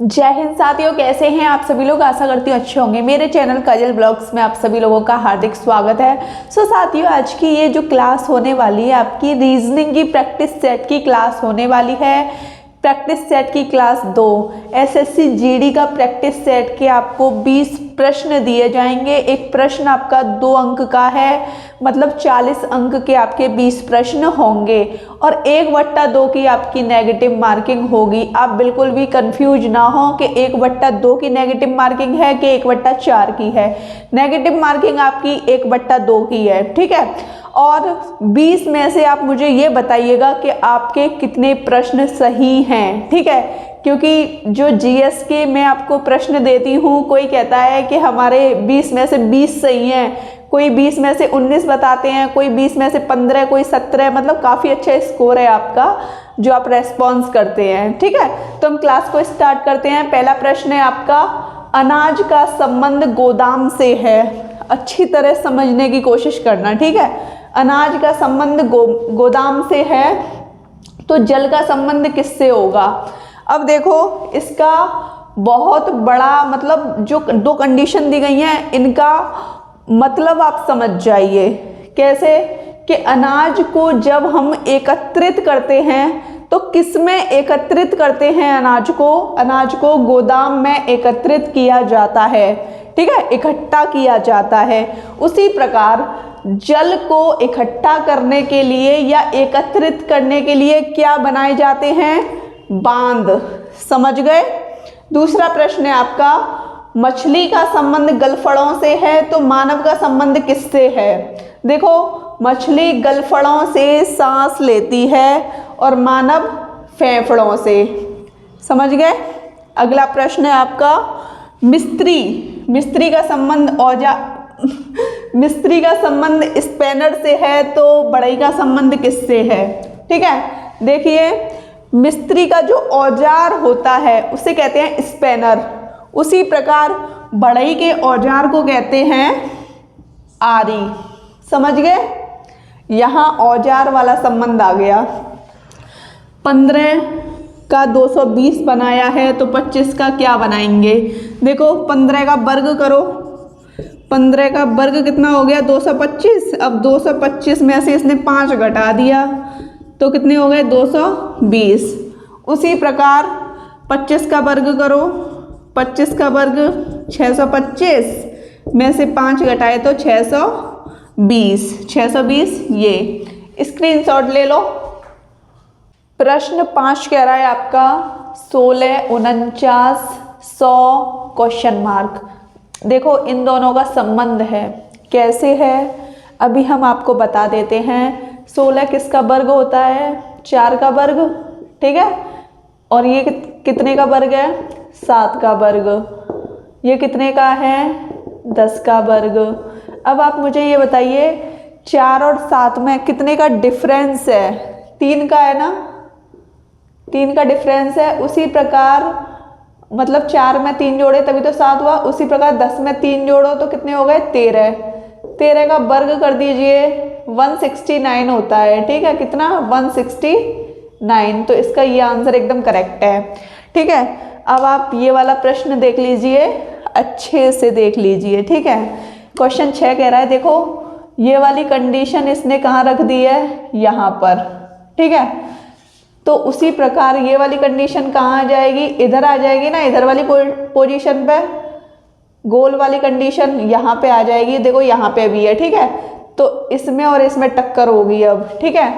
जय हिंद साथियों, कैसे हैं आप सभी लोग। आशा करती हूँ अच्छे होंगे। मेरे चैनल काजल ब्लॉग्स में आप सभी लोगों का हार्दिक स्वागत है। साथियों, आज की ये जो क्लास होने वाली है आपकी रीजनिंग की प्रैक्टिस सेट की क्लास होने वाली है। प्रैक्टिस सेट की क्लास 2 एसएससी जीडी का प्रैक्टिस सेट के आपको 20 प्रश्न दिए जाएंगे। एक प्रश्न आपका 2 अंक का है, मतलब 40 अंक के आपके 20 प्रश्न होंगे और 1/2 की आपकी नेगेटिव मार्किंग होगी। आप बिल्कुल भी कंफ्यूज ना हो कि 1/2 की नेगेटिव मार्किंग है कि 1/4 की है। नेगेटिव मार्किंग आपकी 1/2 की है, ठीक है। और 20 में से आप मुझे ये बताइएगा कि आपके कितने प्रश्न सही हैं, ठीक है। क्योंकि जो जीएस के मैं आपको प्रश्न देती हूँ, कोई कहता है कि हमारे 20 में से 20 सही हैं, कोई 20 में से 19 बताते हैं, कोई 20 में से 15, कोई 17, मतलब काफ़ी अच्छा स्कोर है आपका जो आप रेस्पॉन्स करते हैं, ठीक है। तो हम क्लास को स्टार्ट करते हैं। पहला प्रश्न है आपका, अनाज का संबंध गोदाम से है। अच्छी तरह समझने की कोशिश करना, ठीक है। अनाज का संबंध गोदाम से है तो जल का संबंध किससे होगा। अब देखो, इसका बहुत बड़ा मतलब जो 2 कंडीशन दी गई हैं, इनका मतलब आप समझ जाइए। कैसे कि अनाज को जब हम एकत्रित करते हैं तो किस में एकत्रित करते हैं अनाज को गोदाम में एकत्रित किया जाता है, ठीक है, इकट्ठा किया जाता है। उसी प्रकार जल को इकट्ठा करने के लिए या एकत्रित करने के लिए क्या बनाए जाते हैं, बांध। समझ गए। दूसरा प्रश्न है आपका, मछली का संबंध गलफड़ों से है तो मानव का संबंध किससे है। देखो, मछली गलफड़ों से सांस लेती है और मानव फेफड़ों से। समझ गए। अगला प्रश्न है आपका, मिस्त्री का संबंध मिस्त्री का संबंध स्पैनर से है तो बढ़ई का संबंध किससे है, ठीक है। देखिए, मिस्त्री का जो औजार होता है उसे कहते हैं स्पैनर। उसी प्रकार बढ़ई के औजार को कहते हैं आरी। समझ गए। यहाँ औजार वाला संबंध आ गया। 15 का 220 बनाया है तो 25 का क्या बनाएंगे। देखो, 15 का वर्ग करो, 15 का वर्ग कितना हो गया, 225। अब 225 में से इसने 5 घटा दिया तो कितने हो गए, 220। उसी प्रकार 25 का वर्ग करो, 25 का वर्ग 625 में से 5 घटाए तो 620। ये स्क्रीनशॉट ले लो। प्रश्न 5 कह रहा है आपका 16, 49, 100 क्वेश्चन मार्क। देखो, इन दोनों का संबंध है। कैसे है अभी हम आपको बता देते हैं। 16 किसका वर्ग होता है, 4 का वर्ग, ठीक है। और ये कितने का वर्ग है, 7 का वर्ग। ये कितने का है, 10 का वर्ग। अब आप मुझे ये बताइए, 4 और 7 में कितने का डिफरेंस है, 3 का है ना, 3 का डिफरेंस है। उसी प्रकार मतलब 4 में 3 जोड़े तभी तो 7 हुआ। उसी प्रकार 10 में 3 जोड़ो तो कितने हो गए, 13 का वर्ग कर दीजिए, 169 होता है, ठीक है। कितना, 169। तो इसका ये आंसर एकदम करेक्ट है, ठीक है। अब आप ये वाला प्रश्न देख लीजिए, अच्छे से देख लीजिए, ठीक है। क्वेश्चन 6 कह रहा है, देखो ये वाली कंडीशन इसने कहाँ रख दी है, यहाँ पर, ठीक है। तो उसी प्रकार ये वाली कंडीशन कहाँ आ जाएगी, इधर आ जाएगी ना, इधर वाली पोजीशन पे। गोल वाली कंडीशन यहाँ पे आ जाएगी। देखो, यहाँ पे भी है, ठीक है। तो इसमें और इसमें टक्कर होगी अब, ठीक है।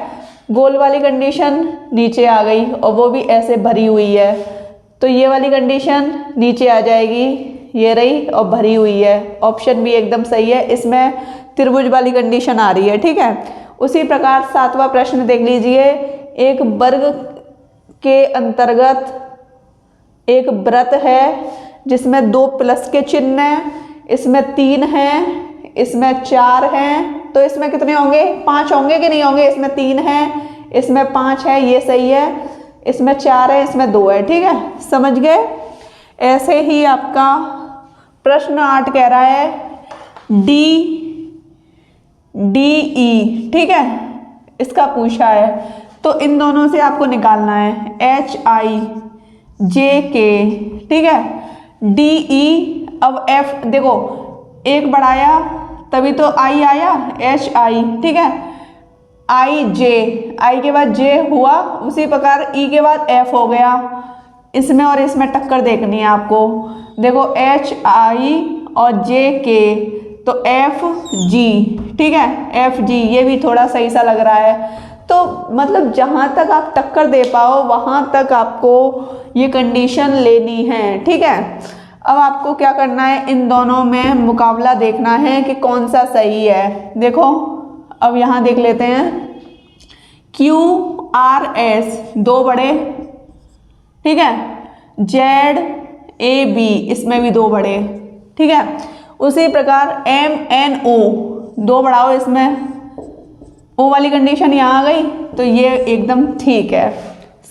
गोल वाली कंडीशन नीचे आ गई और वो भी ऐसे भरी हुई है, तो ये वाली कंडीशन नीचे आ जाएगी, ये रही और भरी हुई है। ऑप्शन भी एकदम सही है। इसमें त्रिभुज वाली कंडीशन आ रही है, ठीक है। उसी प्रकार 7वां प्रश्न देख लीजिए। एक वर्ग के अंतर्गत एक वृत्त है जिसमें 2 प्लस के चिन्ह हैं, इसमें 3 हैं, इसमें 4 हैं, तो इसमें कितने होंगे, 5 होंगे कि नहीं होंगे। इसमें 3 हैं, इसमें 5 है, ये सही है। इसमें 4 है, इसमें 2 है, ठीक है। समझ गए। ऐसे ही आपका प्रश्न 8 कह रहा है DE, ठीक है, इसका पूछा है। तो इन दोनों से आपको निकालना है HIJK, ठीक है, डी ई। अब एफ देखो, एक बढ़ाया तभी तो आई आया, एच आई, ठीक है, आई जे, आई के बाद जे हुआ, उसी प्रकार ई के बाद एफ हो गया। इसमें और इसमें टक्कर देखनी है आपको। देखो एच आई और जे के, तो एफ जी, ठीक है, एफ जी, ये भी थोड़ा सही सा लग रहा है। तो मतलब जहाँ तक आप टक्कर दे पाओ वहाँ तक आपको ये कंडीशन लेनी है, ठीक है। अब आपको क्या करना है, इन दोनों में मुकाबला देखना है कि कौन सा सही है। देखो अब यहाँ देख लेते हैं, क्यू आर एस दो बड़े, ठीक है, जेड ए बी इसमें भी दो बड़े, ठीक है। उसी प्रकार एम एन ओ दो बढ़ाओ, इसमें ओ वाली कंडीशन यहाँ आ गई, तो ये एकदम ठीक है।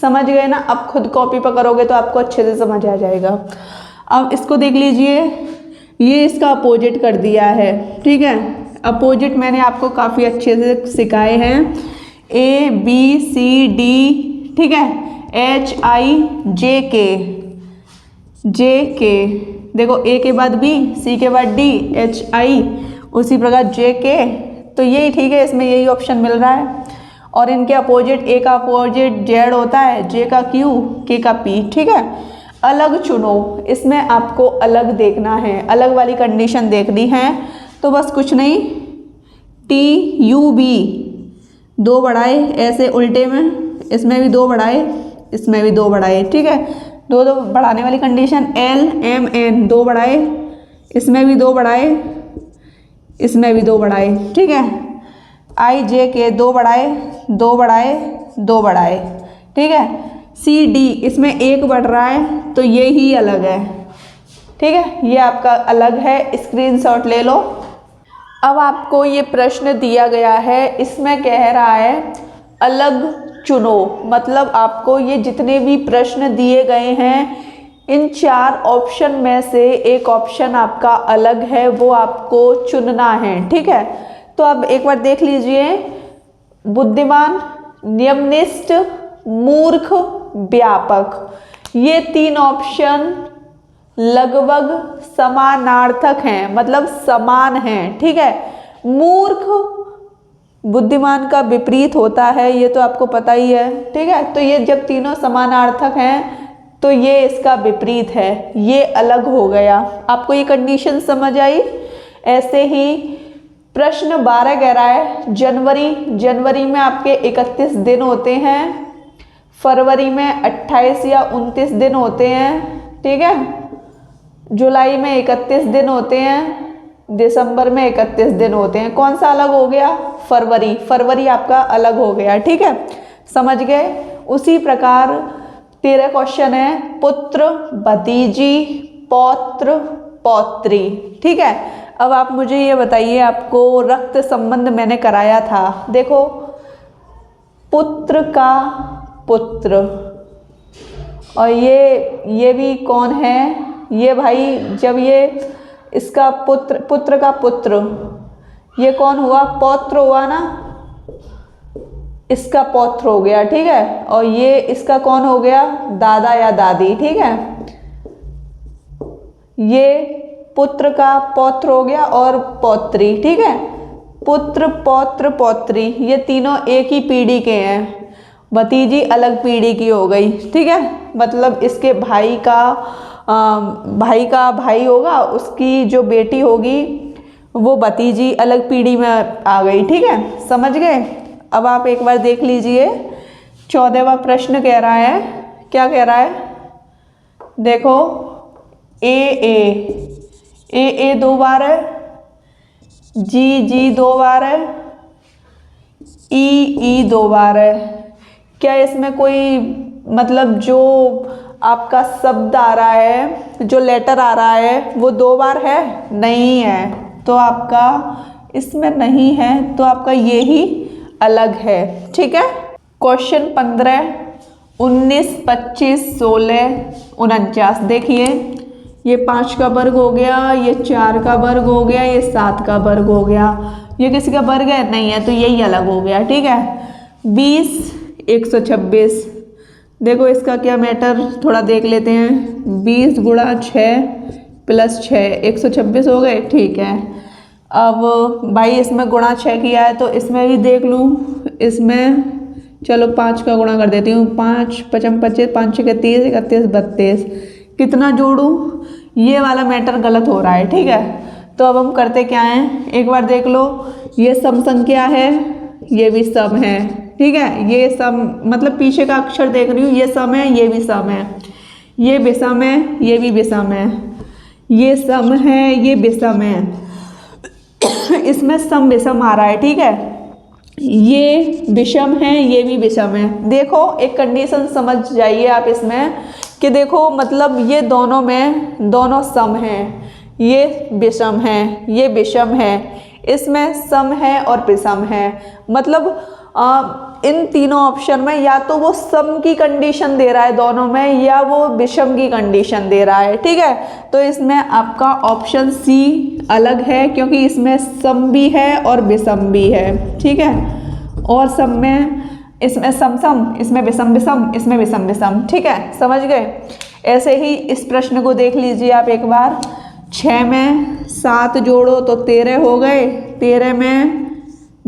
समझ गए ना। अब खुद कॉपी पर करोगे तो आपको अच्छे से समझ आ जाएगा। अब इसको देख लीजिए, ये इसका अपोजिट कर दिया है, ठीक है। अपोजिट मैंने आपको काफ़ी अच्छे से सिखाए हैं, ए बी सी डी, ठीक है, एच आई जे के, जे के, देखो ए के बाद बी, सी के बाद डी, एच आई, उसी प्रकार जे के, तो यही ठीक है, इसमें यही ऑप्शन मिल रहा है। और इनके अपोजिट, ए का अपोजिट जेड होता है, जे का क्यू, के का पी, ठीक है। अलग चुनो, इसमें आपको अलग देखना है, अलग वाली कंडीशन देखनी है। तो बस कुछ नहीं, टी यू बी दो बढ़ाए ऐसे उल्टे में, इसमें भी दो बढ़ाए, इसमें भी दो बढ़ाए, ठीक है, दो दो बढ़ाने वाली कंडीशन। एल एम एन दो बढ़ाए, इसमें भी दो बढ़ाए, इसमें भी दो बढ़ाए, ठीक है। आई जे के दो बढ़ाए, दो बढ़ाए, दो बढ़ाए, ठीक है। सी डी इसमें एक बढ़ रहा है, तो ये ही अलग है, ठीक है, ये आपका अलग है, स्क्रीनशॉट ले लो। अब आपको ये प्रश्न दिया गया है, इसमें कह रहा है अलग चुनो, मतलब आपको ये जितने भी प्रश्न दिए गए हैं, इन चार ऑप्शन में से एक ऑप्शन आपका अलग है, वो आपको चुनना है, ठीक है। तो अब एक बार देख लीजिए, बुद्धिमान, नियमनिष्ठ, मूर्ख, व्यापक, ये तीन ऑप्शन लगभग समानार्थक हैं, मतलब समान हैं, ठीक है। मूर्ख बुद्धिमान का विपरीत होता है, ये तो आपको पता ही है, ठीक है। तो ये जब तीनों समानार्थक हैं तो ये इसका विपरीत है, ये अलग हो गया। आपको ये कंडीशन समझ आई। ऐसे ही प्रश्न 12 कह रहा है जनवरी में आपके 31 दिन होते हैं, फरवरी में 28 या 29 दिन होते हैं, ठीक है, जुलाई में 31 दिन होते हैं, दिसंबर में 31 दिन होते हैं। कौन सा अलग हो गया? फरवरी आपका अलग हो गया, ठीक है, समझ गए। उसी प्रकार 13 क्वेश्चन है, पुत्र, भतीजी, पौत्र, पौत्री, ठीक है। अब आप मुझे ये बताइए, आपको रक्त संबंध मैंने कराया था, देखो पुत्र का पुत्र, और ये भी कौन है, ये भाई, जब ये इसका पुत्र का पुत्र, ये कौन हुआ? पौत्र हुआ ना, इसका पौत्र हो गया, ठीक है। और ये इसका कौन हो गया? दादा या दादी, ठीक है। ये पुत्र का पौत्र हो गया और पौत्री, ठीक है। पुत्र, पौत्र, पौत्री, ये तीनों एक ही पीढ़ी के हैं। भतीजी अलग पीढ़ी की हो गई, ठीक है, मतलब इसके भाई का भाई होगा, उसकी जो बेटी होगी वो भतीजी अलग पीढ़ी में आ गई, ठीक है, समझ गए। अब आप एक बार देख लीजिए, 14वां प्रश्न कह रहा है, क्या कह रहा है? देखो ए 2 बार है, जी 2 बार है, ई 2 बार है। क्या इसमें कोई मतलब जो आपका शब्द आ रहा है, जो लेटर आ रहा है, वो 2 बार है? नहीं है, तो आपका इसमें नहीं है, तो आपका ये ही अलग है, ठीक है। क्वेश्चन 15, 19, 25, 16, 49, देखिए ये 5 का वर्ग हो गया, ये 4 का वर्ग हो गया, ये 7 का वर्ग हो गया, ये किसी का वर्ग है? नहीं है, तो यही अलग हो गया, ठीक है। 20, 126, देखो इसका क्या मैटर थोड़ा देख लेते हैं। 20 गुणा 6 प्लस 6 126 हो गए, ठीक है। अब भाई इसमें गुणा 6 किया है तो इसमें भी देख लूँ। इसमें चलो 5 का गुणा कर देती हूँ। 5 पचम 25, 5 6 30, 31 32। कितना जोड़ूँ, ये वाला मैटर गलत हो रहा है, ठीक है। तो अब हम करते क्या हैं, एक बार देख लो। ये सम संख्या है, ये भी सम है, ठीक है। ये सम मतलब पीछे का अक्षर देख रही हूँ, ये सम है, ये भी सम है। ये विषम है, ये भी विषम है। ये सम है, ये विषम है। इसमें सम विषम आ रहा है, ठीक है। ये विषम है, ये भी विषम है। देखो एक कंडीशन समझ जाइए आप इसमें कि देखो मतलब ये दोनों में दोनों सम हैं, ये विषम है, ये विषम है। इसमें सम है और विषम है, मतलब इन तीनों ऑप्शन में या तो वो सम की कंडीशन दे रहा है दोनों में, या वो विषम की कंडीशन दे रहा है, ठीक है। तो इसमें आपका ऑप्शन सी अलग है, क्योंकि इसमें सम भी है और विषम भी है, ठीक है। और सम में इसमें सम सम, इसमें विषम विषम, इसमें विषम विषम, ठीक है। समझ गए। ऐसे ही इस प्रश्न को देख लीजिए आप एक बार। 6 में 7 जोड़ो तो 13 हो गए, 13 में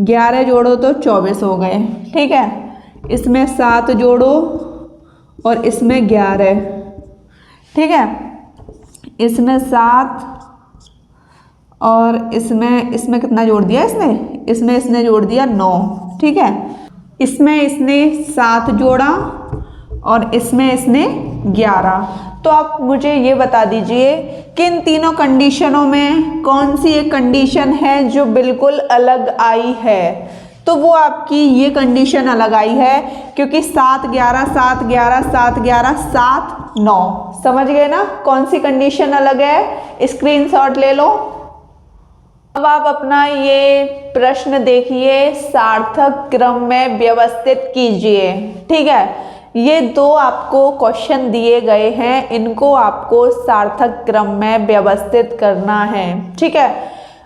11 जोड़ो तो 24 हो गए, ठीक है। इसमें 7 जोड़ो और इसमें 11, ठीक है। इसमें 7 और इसमें कितना जोड़ दिया इसने जोड़ दिया 9, ठीक है। इसमें इसने 7 जोड़ा और इसमें इसने 11। तो आप मुझे ये बता दीजिए कि इन तीनों कंडीशनों में कौन सी एक कंडीशन है जो बिल्कुल अलग आई है। तो वो आपकी ये कंडीशन अलग आई है, क्योंकि 7 11 7 11 7 11 7 9। समझ गए ना कौन सी कंडीशन अलग है। स्क्रीनशॉट ले लो। अब आप अपना ये प्रश्न देखिए, सार्थक क्रम में व्यवस्थित कीजिए, ठीक है। ये 2 आपको क्वेश्चन दिए गए हैं, इनको आपको सार्थक क्रम में व्यवस्थित करना है, ठीक है।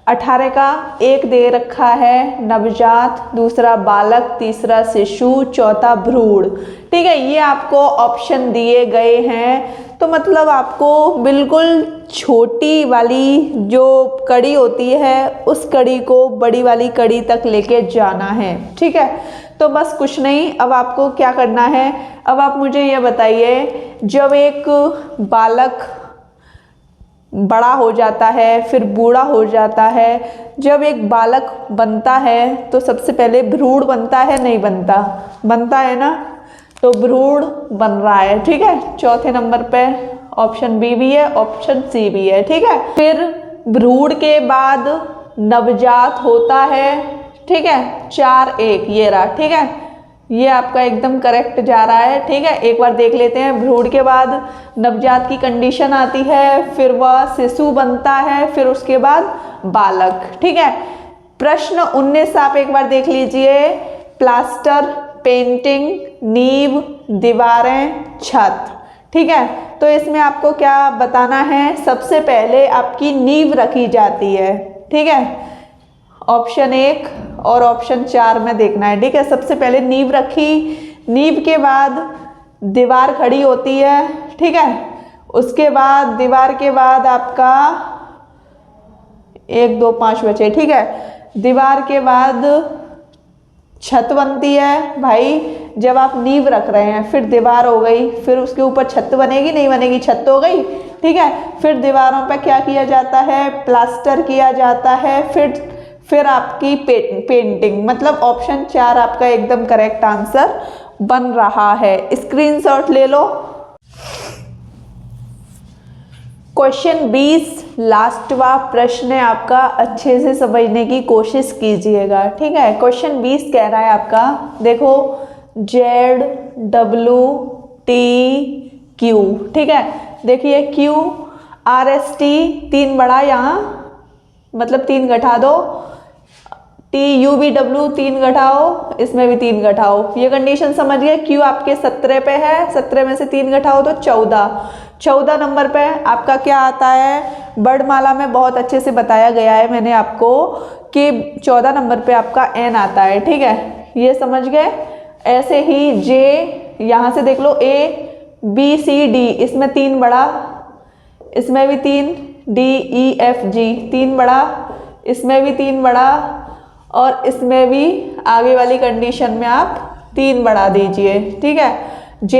18 का 1 दे रखा है नवजात, दूसरा बालक, तीसरा शिशु, चौथा भ्रूण, ठीक है। ये आपको ऑप्शन दिए गए हैं। तो मतलब आपको बिल्कुल छोटी वाली जो कड़ी होती है उस कड़ी को बड़ी वाली कड़ी तक लेके जाना है, ठीक है। तो बस कुछ नहीं, अब आपको क्या करना है। अब आप मुझे ये बताइए, जब एक बालक बड़ा हो जाता है फिर बूढ़ा हो जाता है, जब एक बालक बनता है तो सबसे पहले भ्रूण बनता है, नहीं बनता, बनता है ना। तो भ्रूण बन रहा है, ठीक है। चौथे नंबर पे ऑप्शन बी भी है, ऑप्शन सी भी है, ठीक है। फिर भ्रूण के बाद नवजात होता है, ठीक है। 4 1 ये रहा, ठीक है। ये आपका एकदम करेक्ट जा रहा है, ठीक है। एक बार देख लेते हैं। भ्रूण के बाद नवजात की कंडीशन आती है, फिर वह शिशु बनता है, फिर उसके बाद बालक, ठीक है। प्रश्न 19 आप एक बार देख लीजिए। प्लास्टर, पेंटिंग, नींव, दीवारें, छत, ठीक है। तो इसमें आपको क्या बताना है, सबसे पहले आपकी नींव रखी जाती है, ठीक है। ऑप्शन 1 और ऑप्शन 4 में देखना है, ठीक है। सबसे पहले नींव रखी, नींव के बाद दीवार खड़ी होती है, ठीक है। उसके बाद दीवार के बाद आपका 1 2 5 बचे, ठीक है। दीवार के बाद छत बनती है भाई। जब आप नींव रख रहे हैं, फिर दीवार हो गई, फिर उसके ऊपर छत बनेगी, नहीं बनेगी, छत हो गई, ठीक है। फिर दीवारों पे क्या किया जाता है, प्लास्टर किया जाता है। फिर आपकी पेंटिंग, मतलब ऑप्शन 4 आपका एकदम करेक्ट आंसर बन रहा है। स्क्रीनशॉट ले लो। क्वेश्चन 20 लास्टवा प्रश्न है आपका, अच्छे से समझने की कोशिश कीजिएगा, ठीक है। क्वेश्चन 20 कह रहा है आपका, देखो Z W T Q, ठीक है। देखिए Q R S T 3 बड़ा यहाँ, मतलब 3 घटा दो, T U V W 3 घटाओ, इसमें भी 3 घटाओ। ये कंडीशन समझ गए। Q आपके 17 पे है, 17 में से 3 घटाओ तो 14 नंबर पे आपका क्या आता है। वर्णमाला में बहुत अच्छे से बताया गया है मैंने आपको कि 14 नंबर पे आपका N आता है, ठीक है। ये समझ गए। ऐसे ही J यहाँ से देख लो A B C D, इसमें 3 बड़ा, इसमें भी 3, D E F G 3 बड़ा, इसमें भी 3 बड़ा, और इसमें भी आगे वाली कंडीशन में आप 3 बढ़ा दीजिए, ठीक है। J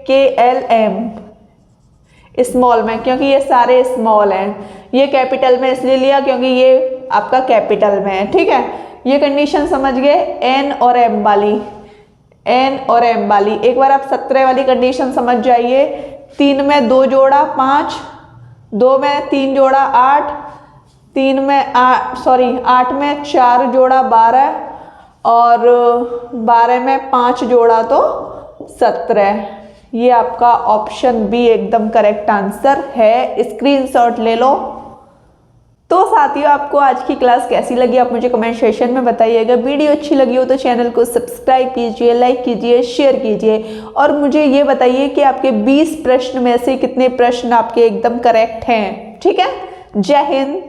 K L M small में, क्योंकि ये सारे स्मॉल हैं। ये कैपिटल में इसलिए लिया क्योंकि ये आपका कैपिटल में है, ठीक है। ये कंडीशन समझ गए N और M वाली, N और M वाली। एक बार आप 17 वाली कंडीशन समझ जाइए। 3 में 2 जोड़ा 5, 2 में 3 जोड़ा 8, 8 में 4 जोड़ा 12, और 12 में 5 जोड़ा तो 17। ये आपका ऑप्शन बी एकदम करेक्ट आंसर है। स्क्रीनशॉट ले लो। तो साथियों, आपको आज की क्लास कैसी लगी आप मुझे कमेंट सेक्शन में बताइएगा। वीडियो अच्छी लगी हो तो चैनल को सब्सक्राइब कीजिए, लाइक कीजिए, शेयर कीजिए, और मुझे ये बताइए कि आपके 20 प्रश्न में से कितने प्रश्न आपके एकदम करेक्ट हैं, ठीक है। जय हिंद।